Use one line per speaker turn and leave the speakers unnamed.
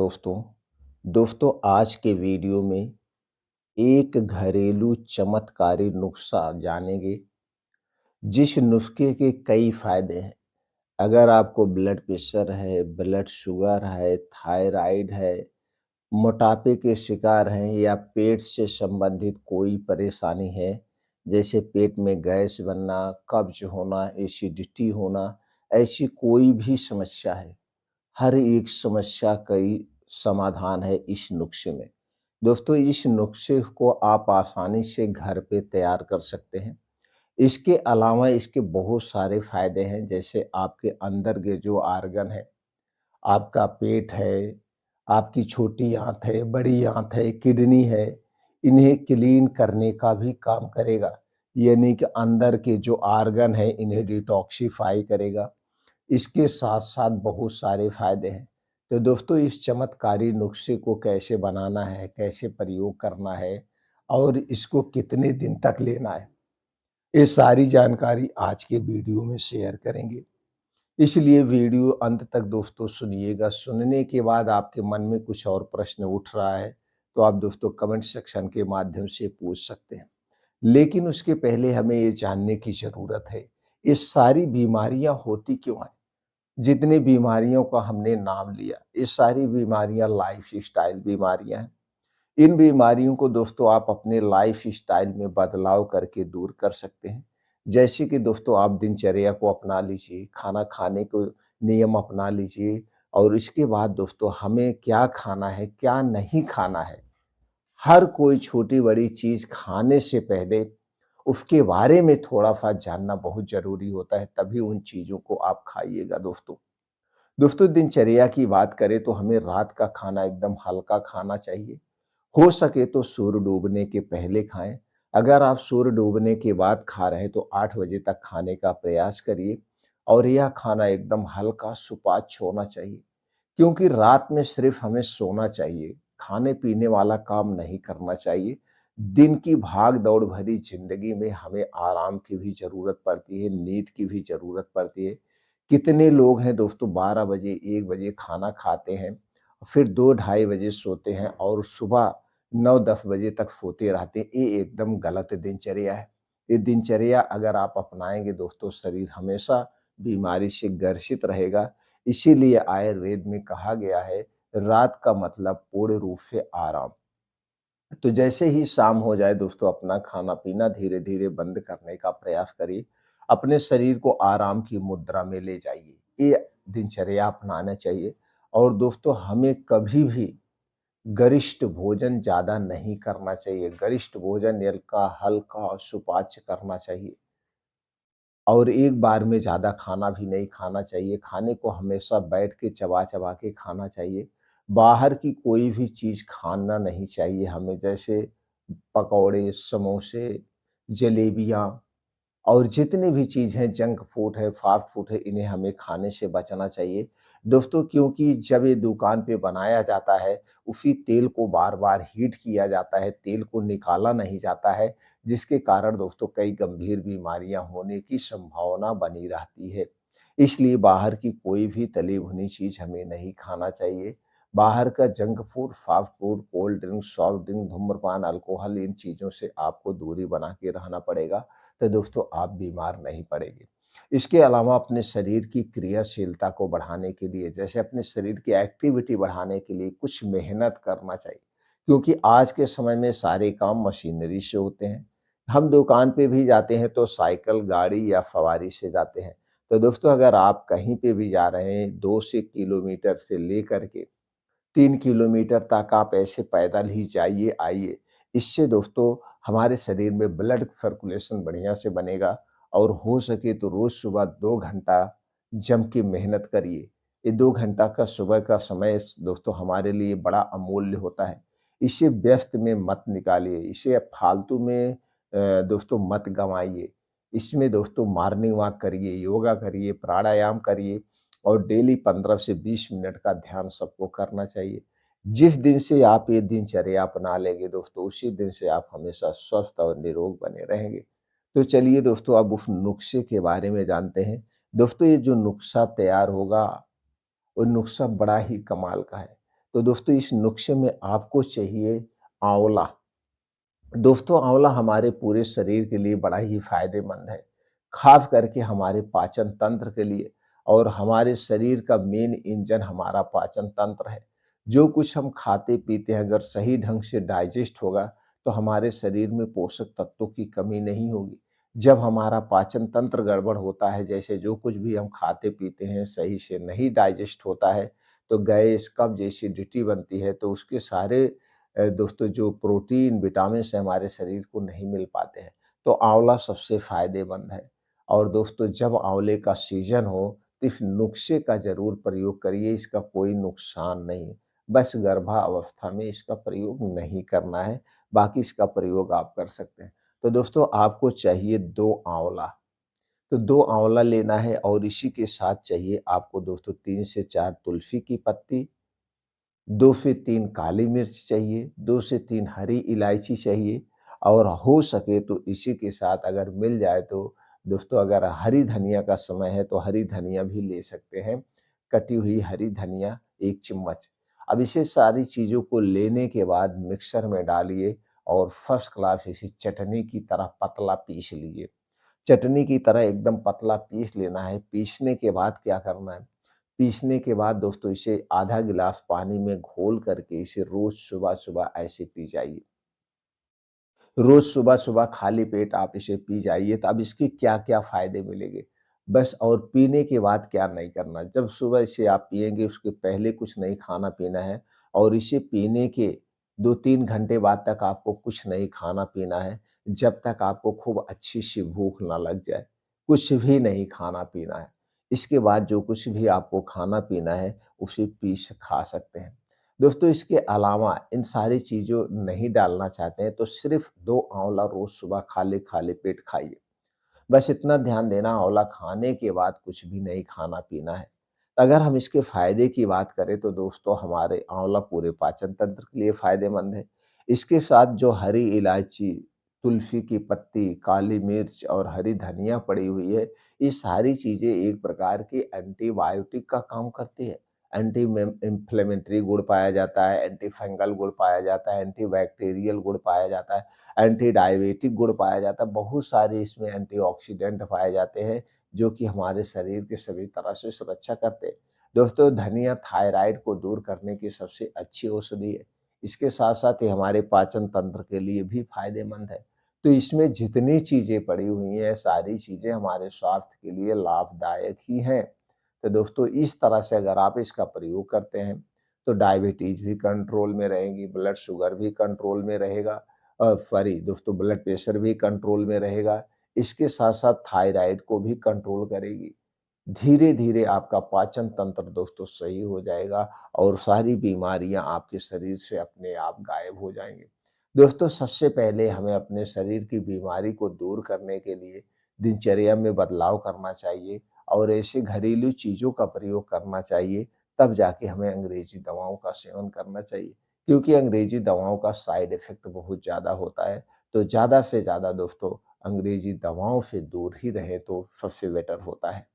दोस्तों आज के वीडियो में एक घरेलू चमत्कारी नुस्खा जानेंगे जिस नुस्खे के कई फायदे हैं। अगर आपको ब्लड प्रेशर है, ब्लड शुगर है, थायराइड है, मोटापे के शिकार हैं या पेट से संबंधित कोई परेशानी है, जैसे पेट में गैस बनना, कब्ज होना, एसिडिटी होना, ऐसी कोई भी समस्या है, हर एक समस्या कई समाधान है इस नुस्खे में। दोस्तों इस नुस्खे को आप आसानी से घर पे तैयार कर सकते हैं। इसके अलावा इसके बहुत सारे फायदे हैं, जैसे आपके अंदर के जो आर्गन है, आपका पेट है, आपकी छोटी आंत है, बड़ी आंत है, किडनी है, इन्हें क्लीन करने का भी काम करेगा। यानी कि अंदर के जो आर्गन है इन्हें डिटॉक्सिफाई करेगा। इसके साथ-साथ बहुत सारे फ़ायदे हैं। तो दोस्तों इस चमत्कारी नुस्खे को कैसे बनाना है, कैसे प्रयोग करना है और इसको कितने दिन तक लेना है, ये सारी जानकारी आज के वीडियो में शेयर करेंगे। इसलिए वीडियो अंत तक दोस्तों सुनिएगा। सुनने के बाद आपके मन में कुछ और प्रश्न उठ रहा है, तो आप दोस्तों कमेंट सेक्शन के माध्यम से पूछ सकते हैं। लेकिन उसके पहले हमें ये जानने की ज़रूरत है, ये सारी बीमारियाँ होती क्यों हैं? जितनी बीमारियों का हमने नाम लिया, ये सारी बीमारियाँ लाइफ़स्टाइल बीमारियाँ हैं। इन बीमारियों को दोस्तों आप अपने लाइफ़स्टाइल में बदलाव करके दूर कर सकते हैं। जैसे कि दोस्तों आप दिनचर्या को अपना लीजिए, खाना खाने को नियम अपना लीजिए और इसके बाद दोस्तों हमें क्या खाना है, क्या नहीं खाना है। हर कोई छोटी-बड़ी चीज़ खाने से पहले उसके बारे में थोड़ा-सा जानना बहुत ज़रूरी होता है, तभी उन चीज़ों को आप खाइएगा दोस्तों। दोस्तों दिनचर्या की बात करें तो हमें रात का खाना एकदम हल्का खाना चाहिए। हो सके तो सूर्य डूबने के पहले खाएँ। अगर आप सूर्य डूबने के बाद खा रहे हैं तो 8 बजे तक खाने का प्रयास करिए और यह खाना एकदम हल्का सुपाच्य होना चाहिए। क्योंकि रात में सिर्फ हमें सोना चाहिए, खाने-पीने वाला काम नहीं करना चाहिए। दिन की भाग-दौड़ भरी ज़िंदगी में हमें आराम की भी ज़रूरत पड़ती है, नींद की भी ज़रूरत पड़ती है। कितने लोग हैं दोस्तों 12 बजे, 1 बजे खाना खाते हैं, फिर 2 ढाई बजे सोते हैं और सुबह 9-10 बजे तक सोते रहते हैं। ये एकदम गलत दिनचर्या है। ये दिनचर्या अगर आप अपनाएँगे दोस्तों, शरीर हमेशा बीमारी से ग्रसित रहेगा। इसीलिए आयुर्वेद में कहा गया है, रात का मतलब पूर्ण रूप से आराम। तो जैसे ही शाम हो जाए दोस्तों अपना खाना-पीना धीरे-धीरे बंद करने का प्रयास करिए। अपने शरीर को आराम की मुद्रा में ले जाइए। ये दिनचर्या अपनाना चाहिए और दोस्तों हमें कभी भी गरिष्ठ भोजन ज़्यादा नहीं करना चाहिए। गरिष्ठ भोजन हल्का हल्का सुपाच्य करना चाहिए। और एक बार में ज़्यादा खाना भी नहीं खाना चाहिए, खाने को हमेशा बैठ के चबा-चबा के खाना चाहिए। बाहर की कोई भी चीज़ खाना नहीं चाहिए हमें, जैसे पकौड़े, समोसे, जलेबियाँ और जितनी भी चीज़ हैं जंक फूड है, फ़ास्ट फूड है, इन्हें हमें खाने से बचना चाहिए। दोस्तों क्योंकि जब ये दुकान पे बनाया जाता है, उसी तेल को बार-बार हीट किया जाता है, तेल को निकाला नहीं जाता है, जिसके कारण दोस्तों कई गंभीर बीमारियाँ होने की संभावना बनी रहती है। इसलिए बाहर की कोई भी तली भुनी चीज़ हमें नहीं खाना चाहिए। बाहर का junk food, fast food, cold drink, soft drink, धूम्रपान, अल्कोहल इन चीज़ों से आपको दूरी बना के रहना पड़ेगा। तो दोस्तों आप बीमार नहीं पड़ेंगे। इसके अलावा अपने शरीर की क्रियाशीलता को बढ़ाने के लिए, जैसे अपने शरीर की एक्टिविटी बढ़ाने के लिए कुछ मेहनत करना चाहिए। क्योंकि आज के समय में सारे काम मशीनरी से होते हैं। हम दुकान पे भी जाते हैं तो साइकिल, गाड़ी या सवारी से जाते हैं। तो दोस्तों अगर आप कहीं पे भी जा रहे हैं 2 से किलोमीटर से लेकर के 3 किलोमीटर तक आप ऐसे पैदल ही जाइए, आइए। इससे दोस्तों हमारे शरीर में ब्लड सर्कुलेशन बढ़िया से बनेगा और हो सके तो रोज़ सुबह 2 घंटा जम के मेहनत करिए। ये 2 घंटा का सुबह का समय दोस्तों हमारे लिए बड़ा अमूल्य होता है। इसे व्यस्त में मत निकालिए, इसे फालतू में दोस्तों मत गँवाइए। इसमें दोस्तों मॉर्निंग वॉक करिए, योगा करिए, प्राणायाम करिए और डेली 15 से 20 मिनट का ध्यान सबको करना चाहिए। जिस दिन से आप ये दिनचर्या अपना लेंगे दोस्तों, उसी दिन से आप हमेशा स्वस्थ और निरोग बने रहेंगे। तो चलिए दोस्तों अब उस नुस्खे के बारे में जानते हैं। दोस्तों ये जो नुस्खा तैयार होगा, वो नुस्खा बड़ा ही कमाल का है। तो दोस्तों इस नुस्खे में आपको चाहिए आंवला। दोस्तों आंवला हमारे पूरे शरीर के लिए बड़ा ही फ़ायदेमंद है, ख़ास करके हमारे पाचन तंत्र के लिए और हमारे शरीर का मेन इंजन हमारा पाचन तंत्र है। जो कुछ हम खाते-पीते हैं अगर सही ढंग से डाइजेस्ट होगा, तो हमारे शरीर में पोषक तत्वों की कमी नहीं होगी। जब हमारा पाचन तंत्र गड़बड़ होता है, जैसे जो कुछ भी हम खाते-पीते हैं सही से नहीं डाइजेस्ट होता है, तो गैस, कब्ज़, एसिडिटी बनती है, तो उसके सारे दोस्तों जो प्रोटीन, विटामिन्स हैं हमारे शरीर को नहीं मिल पाते हैं, तो आँवला सबसे फ़ायदेमंद है। और दोस्तों जब आँवले का सीज़न हो, तो इस नुस्खे का ज़रूर प्रयोग करिए, इसका कोई नुकसान नहीं। बस गर्भावस्था में इसका प्रयोग नहीं करना है, बाकी इसका प्रयोग आप कर सकते हैं। तो दोस्तों आपको चाहिए 2 आँवला, तो 2 आँवला लेना है और इसी के साथ चाहिए आपको दोस्तों 3 से 4 तुलसी की पत्ती, 2 से 3 काली मिर्च चाहिए, 2 से 3 हरी इलायची चाहिए और हो सके तो इसी के साथ अगर मिल जाए तो दोस्तों अगर हरी धनिया का समय है तो हरी धनिया भी ले सकते हैं। कटी हुई हरी धनिया 1 चम्मच। अब इसे सारी चीज़ों को लेने के बाद मिक्सर में डालिए और फर्स्ट क्लास इसे चटनी की तरह पतला पीस लीजिए। चटनी की तरह एकदम पतला पीस लेना है। पीसने के बाद क्या करना है, पीसने के बाद दोस्तों इसे आधा गिलास पानी में घोल करके इसे रोज़ सुबह-सुबह ऐसे पी जाइए। रोज़ सुबह-सुबह खाली पेट आप इसे पी जाइए, तो अब इसके क्या-क्या फ़ायदे मिलेंगे। बस और पीने के बाद क्या नहीं करना, जब सुबह इसे आप पिएँगे उसके पहले कुछ नहीं खाना-पीना है और इसे पीने के 2-3 घंटे बाद तक आपको कुछ नहीं खाना-पीना है, जब तक आपको खूब अच्छी-सी भूख ना लग जाए। कुछ भी नहीं खाना-पीना है। इसके बाद जो कुछ भी आपको खाना-पीना है, उसे खा सकते हैं। दोस्तों इसके अलावा इन सारी चीज़ों नहीं डालना चाहते हैं तो सिर्फ़ 2 आँवला रोज़ सुबह खाली-खाली पेट खाइए। बस इतना ध्यान देना आँवला खाने के बाद कुछ भी नहीं खाना-पीना है। अगर हम इसके फ़ायदे की बात करें तो दोस्तों हमारे आँवला पूरे पाचन तंत्र के लिए फ़ायदेमंद है। इसके साथ जो हरी इलायची, तुलसी की पत्ती, काली मिर्च और हरी धनिया पड़ी हुई है, ये सारी चीज़ें एक प्रकार की एंटीबायोटिक का काम करती है। एंटी में इन्फ्लेमेटरी गुण पाया जाता है, एंटी फंगल गुण पाया जाता है, एंटी बैक्टीरियल गुण पाया जाता है, एंटी डायबिटिक गुण पाया जाता है, बहुत सारे इसमें एंटीऑक्सीडेंट पाए जाते हैं, जो कि हमारे शरीर के सभी तरह से सुरक्षा करते हैं। दोस्तों धनिया थायराइड को दूर करने की सबसे अच्छी औषधि है। इसके साथ-साथ ये हमारे पाचन तंत्र के लिए भी फ़ायदेमंद है। तो इसमें जितनी चीज़ें पड़ी हुई हैं, सारी चीज़ें हमारे स्वास्थ्य के लिए लाभदायक ही हैं। तो दोस्तों इस तरह से अगर आप इसका प्रयोग करते हैं, तो डायबिटीज़ भी कंट्रोल में रहेगी, ब्लड शुगर भी कंट्रोल में रहेगा सॉरी दोस्तों ब्लड प्रेशर भी कंट्रोल में रहेगा। इसके साथ-साथ थायराइड को भी कंट्रोल करेगी। धीरे-धीरे आपका पाचन तंत्र दोस्तों सही हो जाएगा और सारी बीमारियाँ आपके शरीर से अपने आप गायब हो जाएँगी। दोस्तों सबसे पहले हमें अपने शरीर की बीमारी को दूर करने के लिए दिनचर्या में बदलाव करना चाहिए और ऐसे घरेलू चीज़ों का प्रयोग करना चाहिए, तब जाके हमें अंग्रेजी दवाओं का सेवन करना चाहिए। क्योंकि अंग्रेजी दवाओं का साइड इफ़ेक्ट बहुत ज़्यादा होता है, तो ज़्यादा से ज़्यादा दोस्तों अंग्रेजी दवाओं से दूर ही रहें तो सबसे बेटर होता है।